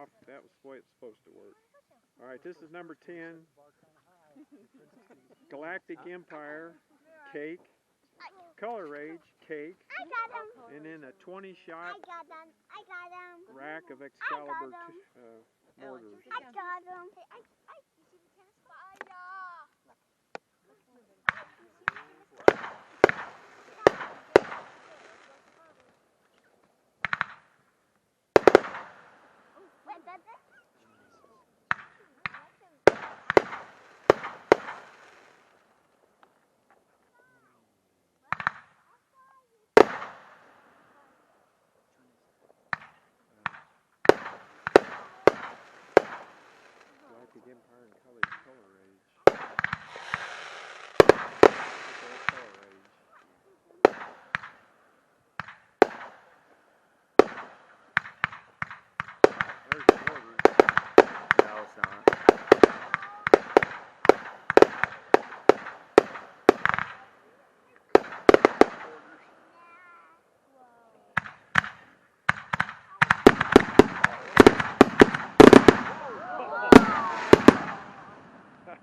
off. That was the way it's supposed to work. All right, this is number 10. Galactic Empire, cake. Color Rage, cake. I got him. And then a 20-shot I got him. rack of Excalibur mortars. I got him. You see the tennis ball? Wait, that's it? Galactic Empire and Color Rage. Color Rage. There's the mortars. No, it's not. That's